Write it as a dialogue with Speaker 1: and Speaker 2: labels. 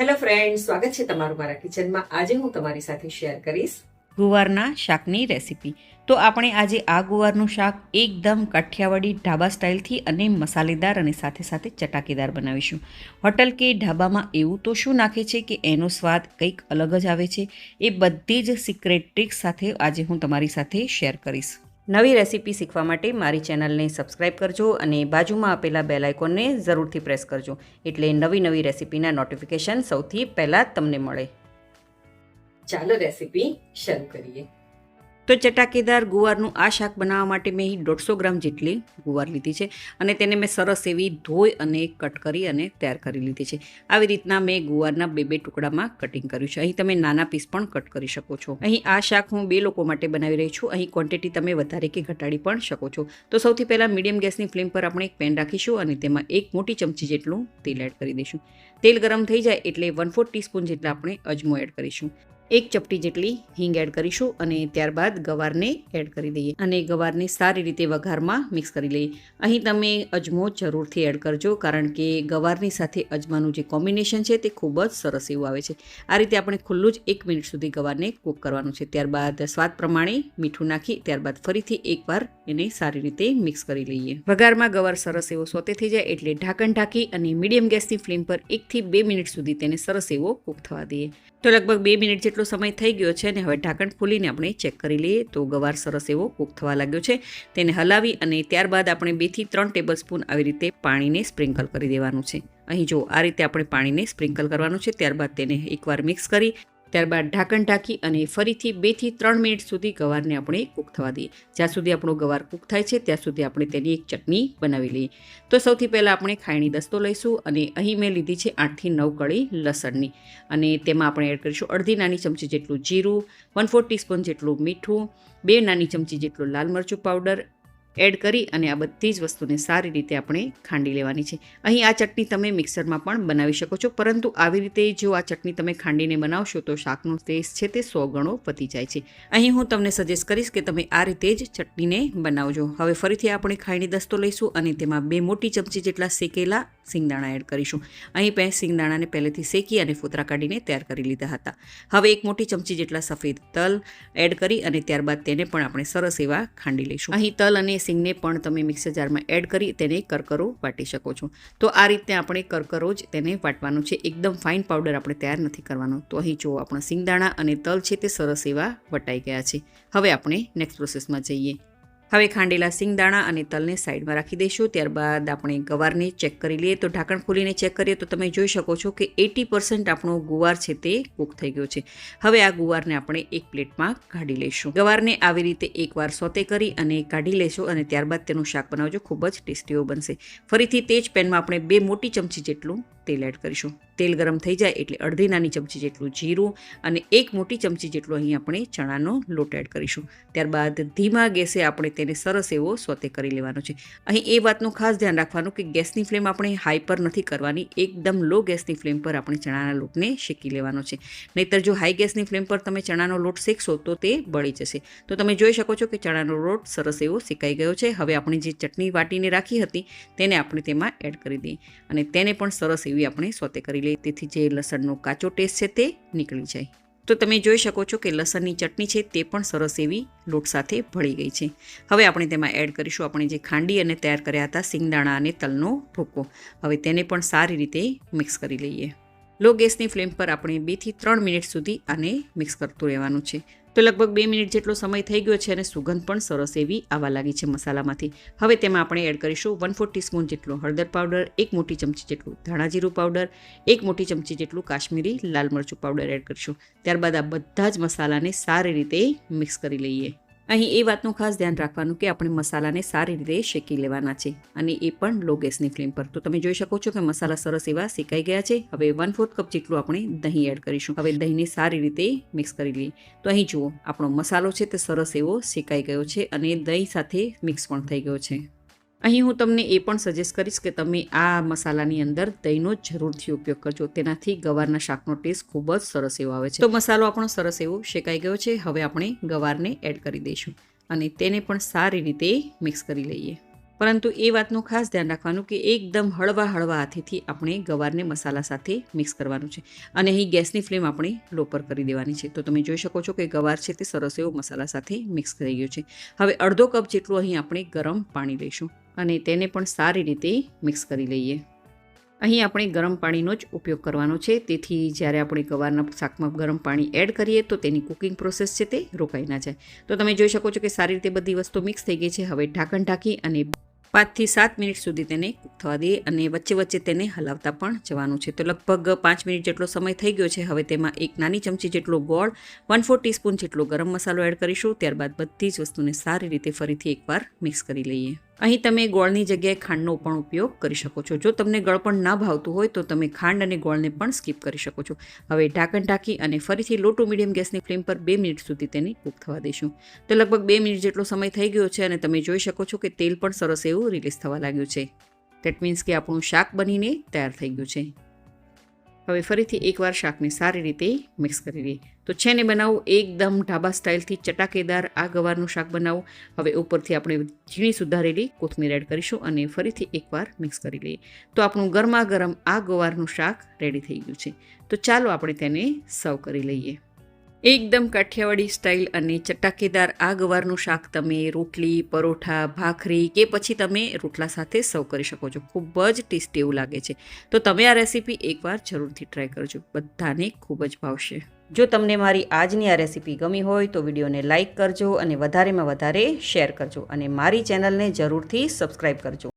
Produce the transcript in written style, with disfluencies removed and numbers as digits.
Speaker 1: Hello friend, સ્વાગત છે તમારું મારા કિચનમાં. આજે હું તમારી સાથે શેર કરીશ
Speaker 2: ગુવારના શાકની રેસીપી. તો આપણે આજે આ ગુવારનું શાક એકદમ કાઠિયાવાડી ઢાબા સ્ટાઇલથી અને મસાલેદાર અને સાથે સાથે ચટાકેદાર બનાવીશું. હોટલ કે ઢાબામાં એવું તો શું નાખે છે કે એનો સ્વાદ કંઈક અલગ જ આવે છે. એ બધી જ સિક્રેટ ટ્રિક્સ સાથે આજે હું તમારી સાથે શેર કરીશ. નવી રેસીપી શીખવા માટે મારી ચેનલને સબસ્ક્રાઇબ કરજો અને બાજુમાં આપેલા બેલ આઇકોનને જરૂરથી પ્રેસ કરજો, એટલે નવી રેસીપીના નોટિફિકેશન સૌથી પહેલાં તમને મળે.
Speaker 1: ચાલો રેસીપી શરૂ કરીએ.
Speaker 2: તો ચટાકેદાર ગુવારનું આ શાક બનાવવા માટે મેં અહીં 150 ગ્રામ જેટલી ગુવાર લીધી છે અને તેને મેં સરસ એવી ધોઈ અને કટ કરી અને તૈયાર કરી લીધી છે. આવી રીતના મેં ગુવારના બે ટુકડામાં કટિંગ કર્યું છે. અહીં તમે નાના પીસ પણ કટ કરી શકો છો. અહીં આ શાક હું 2 લોકો માટે બનાવી રહી છું. અહીં ક્વોન્ટિટી તમે વધારે કે ઘટાડી પણ શકો છો. તો સૌથી પહેલાં મીડિયમ ગેસની ફ્લેમ પર આપણે એક પેન રાખીશું અને તેમાં 1 મોટી ચમચી જેટલું તેલ એડ કરી દઈશું. તેલ ગરમ થઈ જાય એટલે 1/4 ટીસ્પૂન જેટલા આપણે અજમો એડ કરીશું. 1 ચપટી જેટલી હિંગ એડ કરીશું અને ત્યારબાદ ગવારને એડ કરી દઈએ અને ગવારને સારી રીતે વઘારમાં મિક્સ કરી લઈએ. અહીં તમે અજમો જરૂરથી એડ કરજો, કારણ કે ગવારની સાથે અજમાનું જે કોમ્બિનેશન છે તે ખૂબ જ સરસ એવું આવે છે. આ રીતે આપણે ખુલ્લું જ 1 મિનિટ સુધી ગવારને કૂક કરવાનું છે. ત્યારબાદ સ્વાદ પ્રમાણે મીઠું નાખી ત્યારબાદ ફરીથી એકવાર એને સારી રીતે મિક્સ કરી લઈએ. વઘારમાં ગવાર સરસ એવો સોતે થઈ જાય એટલે ઢાંકણ ઢાંકી અને મીડિયમ ગેસની ફ્લેમ પર 1 થી 2 મિનિટ સુધી તેને સરસ એવો કૂક થવા દઈએ. તો લગભગ 2 મિનિટ જેટલો સમય થઈ ગયો છે અને હવે ઢાંકણ ખોલીને આપણે ચેક કરી લઈએ. તો ગવાર સરસ એવો કૂક થવા લાગ્યો છે. તેને હલાવી અને ત્યારબાદ આપણે 2 થી 3 ટેબલ સ્પૂન આવી રીતે પાણીને સ્પ્રિંકલ કરી દેવાનું છે. અહીં જો આ રીતે આપણે પાણીને સ્પ્રિંકલ કરવાનું છે. ત્યારબાદ તેને એકવાર મિક્સ કરી ત્યારબાદ ઢાંકણ ઢાંકી અને ફરીથી 2 થી 3 મિનિટ સુધી ગવારને આપણે કૂક થવા દઈએ. જ્યાં સુધી આપણો ગવાર કૂક થાય છે ત્યાં સુધી આપણે તેની એક ચટણી બનાવી લઈએ. તો સૌથી પહેલાં આપણે ખાયણી દસ્તો લઈશું અને અહીં મેં લીધી છે 8 થી 9 કળી લસણની અને તેમાં આપણે એડ કરીશું અડધી નાની ચમચી જેટલું જીરું, 1/4 ટીસ્પૂન જેટલું મીઠું, 2 નાની ચમચી જેટલું લાલ મરચું પાવડર એડ કરી અને આ બધી જ વસ્તુને સારી રીતે આપણે ખાંડી લેવાની છે. અહીં આ ચટણી તમે મિક્સરમાં પણ બનાવી શકો છો, પરંતુ આવી રીતે જો આ ચટણી તમે ખાંડીને બનાવશો તો શાકનો ટેસ્ટ છે તે 100 ગણો વધી જાય છે. અહીં હું તમને સજેસ્ટ કરીશ કે તમે આ રીતે જ ચટણીને બનાવજો. હવે ફરીથી આપણે ખાયણી દસ્તો લઈશું અને તેમાં 2 મોટી ચમચી જેટલા શેકેલા સિંગદાણા એડ કરીશું. અહીં મેં સિંગદાણાને પહેલેથી શેકી અને ફોતરા કાઢીને તૈયાર કરી લીધા હતા. હવે 1 મોટી ચમચી જેટલા સફેદ તલ એડ કરી અને ત્યારબાદ તેને પણ આપણે સરસ એવા ખાંડી લઈશું. અહીં તલ અને સિંગને પણ તમે મિક્સર જારમાં એડ કરી તેને કરકરો વાટી શકો છો. તો આ રીતે આપણે કરકરો જ તેને વાટવાનું છે. એકદમ ફાઇન પાવડર આપણે તૈયાર નથી કરવાનો. તો અહીં જો આપણા સિંગદાણા અને તલ છે તે સરસ એવા વટાઈ ગયા છે. હવે આપણે નેક્સ્ટ પ્રોસેસમાં જઈએ. હવે ખાંડેલા સિંગદાણા અને તલને સાઈડમાં રાખી દઈશું. ત્યારબાદ આપણે ગવારને ચેક કરી લઈએ. તો ઢાંકણ ખોલીને ચેક કરીએ તો તમે જોઈ શકો છો કે 80% આપણો ગુવાર છે તે કૂક થઈ ગયો છે. હવે આ ગુવારને આપણે એક પ્લેટમાં કાઢી લઈશું. ગવારને આવી રીતે એકવાર સોતે કરી અને કાઢી લેશું અને ત્યારબાદ તેનું શાક બનાવજો. ખૂબ જ ટેસ્ટીઓ બનશે. ફરીથી તે જ પેનમાં આપણે 2 મોટી ચમચી જેટલું તેલ એડ કરીશું. તેલ ગરમ થઈ જાય એટલે અડધી નાની ચમચી જેટલું જીરું અને 1 મોટી ચમચી જેટલો અહીં આપણે ચણાનો લોટ એડ કરીશું. ત્યારબાદ ધીમા ગેસે આપણે તેને સરસ એવો સોતે કરી લેવાનો છે. અહીં એ વાતનું ખાસ ધ્યાન રાખવાનું કે ગેસની ફ્લેમ આપણે હાઈ પર નથી કરવાની. એકદમ લો ગેસની ફ્લેમ પર આપણે ચણાના લોટને શેકી લેવાનો છે. નહીંતર જો હાઈ ગેસની ફ્લેમ પર તમે ચણાનો લોટ શેકશો તો તે બળી જશે. તો તમે જોઈ શકો છો કે ચણાનો લોટ સરસ એવો શેકાઈ ગયો છે. હવે આપણે જે ચટણી વાટીને રાખી હતી તેને આપણે તેમાં એડ કરી દઈએ અને તેને પણ સરસ એવી આપણે સોતે કરી લઈએ, તેથી જે લસણનો કાચો ટેસ્ટ છે તે નીકળી જાય. તો તમે જોઈ શકો છો કે લસણની ચટણી છે તે પણ સરસ એવી લોટ સાથે ભળી ગઈ છે. હવે આપણે તેમાં એડ કરીશું આપણે જે ખાંડી અને તૈયાર કર્યા હતા સિંગદાણા અને તલનો ભૂકો. હવે તેને પણ સારી રીતે મિક્સ કરી લઈએ. લો ગેસની ફ્લેમ પર આપણે 2 થી 3 મિનિટ સુધી આને મિક્સ કરતું રહેવાનું છે. તો લગભગ 2 મિનિટ જેટલો સમય થઈ ગયો છે અને સુગંધ પણ સરસ એવી આવવા લાગી છે મસાલામાંથી. હવે તેમાં આપણે એડ કરીશું 1/4 ટીસ્પૂન જેટલો હળદર પાવડર, 1 મોટી ચમચી જેટલું ધાણા જીરું પાવડર, 1 મોટી ચમચી જેટલું કાશ્મીરી લાલ મરચું પાવડર એડ કરીશું. ત્યારબાદ આ બધા જ મસાલાને સારી રીતે મિક્સ કરી લઈએ. અહીં એ વાતનું ખાસ ધ્યાન રાખવાનું કે આપણે મસાલાને સારી રીતે શેકી લેવાના છે અને એ પણ લો ગેસની ફ્લેમ પર. તો તમે જોઈ શકો છો કે મસાલા સરસ એવા શેકાઈ ગયા છે. હવે 1/4 કપ જેટલું આપણે દહીં એડ કરીશું. હવે દહીંને સારી રીતે મિક્સ કરી લઈએ. તો અહીં જુઓ આપણો મસાલો છે તે સરસ એવો શેકાઈ ગયો છે અને દહીં સાથે મિક્સ પણ થઈ ગયો છે. અહીં હું તમને એ પણ સજેસ્ટ કરીશ કે તમે આ મસાલાની અંદર દહીંનો જરૂરથી ઉપયોગ કરજો. તેનાથી ગવારના શાકનો ટેસ્ટ ખૂબ જ સરસ એવો આવે છે. તો મસાલો આપણો સરસ એવો શેકાઈ ગયો છે. હવે આપણે ગવારને એડ કરી દઈશું અને તેને પણ સારી રીતે મિક્સ કરી લઈએ. પરંતુ એ વાતનું ખાસ ધ્યાન રાખવાનું કે એકદમ હળવા હાથેથી આપણે ગવારને મસાલા સાથે મિક્સ કરવાનું છે અને અહીં ગેસની ફ્લેમ આપણે લો પર કરી દેવાની છે. તો તમે જોઈ શકો છો કે ગવાર છે તે સરસ એવો મસાલા સાથે મિક્સ થઈ ગયો છે. હવે અડધો કપ જેટલું અહીં આપણે ગરમ પાણી લઈશું અને તેને પણ સારી રીતે મિક્સ કરી લઈએ. અહીં આપણે ગરમ પાણીનો જ ઉપયોગ કરવાનો છે, તેથી જ્યારે આપણે ગવારના શાકમાં ગરમ પાણી એડ કરીએ તો તેની કુકિંગ પ્રોસેસ છે તે રોકાઈ ના જાય. તો તમે જોઈ શકો છો કે સારી રીતે બધી વસ્તુ મિક્સ થઈ ગઈ છે. હવે ઢાંકણ ઢાંકી અને 5 થી 7 મિનિટ સુધી તેને કૂક થવા દઈએ અને વચ્ચે તેને હલાવતા પણ જવાનું છે. તો લગભગ 5 મિનિટ જેટલો સમય થઈ ગયો છે. હવે તેમાં 1 નાની ચમચી જેટલો ગોળ, 1/4 ટીસ્પૂન જેટલો ગરમ મસાલો એડ કરીશું. ત્યારબાદ બધી જ વસ્તુને સારી રીતે ફરીથી એકવાર મિક્સ કરી લઈએ. અહીં તમે ગોળની જગ્યાએ ખાંડનો પણ ઉપયોગ કરી શકો છો. જો તમને ગળપણ ના ભાવતું હોય તો તમે ખાંડ અને ગોળને પણ સ્કીપ કરી શકો છો. હવે ઢાંકણ ઢાંકી અને ફરીથી લો ટુ મીડિયમ ગેસની ફ્લેમ પર 2 મિનિટ સુધી તેને કૂક થવા દઈશું. તો લગભગ 2 મિનિટ જેટલો સમય થઈ ગયો છે અને તમે જોઈ શકો છો કે તેલ પણ સરસ એવું રિલીઝ થવા લાગ્યું છે. દેટ મીન્સ કે આપણું શાક બનીને તૈયાર થઈ ગયું છે. હવે ફરીથી એકવાર શાકને સારી રીતે મિક્સ કરી લઈએ. તો છે ને બનાવવું એકદમ ઢાબા સ્ટાઇલથી ચટાકેદાર આ ગવારનું શાક બનાવવું. હવે ઉપરથી આપણે ઝીણી સુધારેલી કોથમીર એડ કરીશું અને ફરીથી એકવાર મિક્સ કરી લઈએ. તો આપણું ગરમા ગરમ આ ગવારનું શાક રેડી થઈ ગયું છે. તો ચાલો આપણે તેને સર્વ કરી લઈએ. એકદમ કાઠિયાવાડી સ્ટાઇલ અને ચટાકેદાર આ ગવારનું શાક તમે રોટલી, પરોઠા, ભાખરી કે પછી તમે રોટલા સાથે સર્વ કરી શકો છો. ખૂબ જ ટેસ્ટી એવું લાગે છે. તો તમે આ રેસીપી એકવાર જરૂરથી ટ્રાય કરજો. બધાને ખૂબ જ ભાવશે. જો તમને મારી આજની આ રેસીપી ગમી હોય તો વિડીયોને લાઇક કરજો અને વધારેમાં વધારે શેર કરજો અને મારી ચેનલને જરૂરથી સબસ્ક્રાઈબ કરજો.